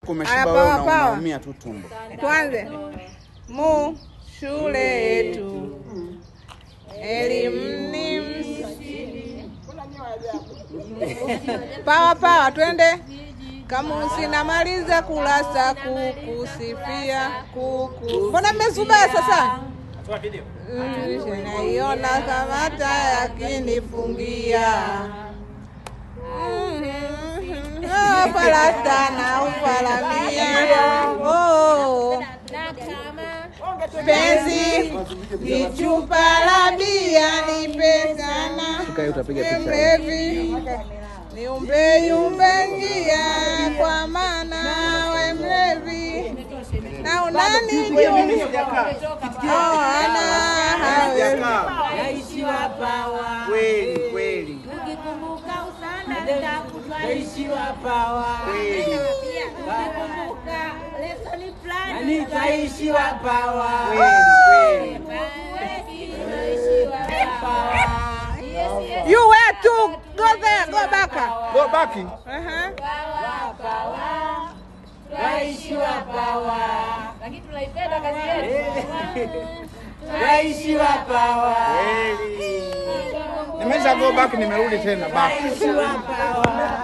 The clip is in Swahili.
Umeshiba wewe na unaumia tu tumbo. Tuanze. Mu shule yetu. Elimu ni msingi. Pawa twende. Kama usinamaliza kulasa kukusifia kuku. Mbona mmezubaa sasa? Toa video. Naiona kama taa yakinifungia. Palasta na ufalamia. Oh. Penzi kichupa la bia nipe sana. Mlevi niumbe njia kwa maana we mlevi. Na unani Naishiwa pawa. Kweli. Ukikumbuka usana nitakupa. Naishiwa pawa. Ukikumbuka lesoni fulani nitaishiwa pawa. Kweli. You where to? Go there, go back. Go back. Pawa. Naishiwa pawa. Lakini tunaipenda kazi yetu. Naishiwa pawa. Kweli. Nimesha go back, nimerudi tena back. Naishiwa pawa.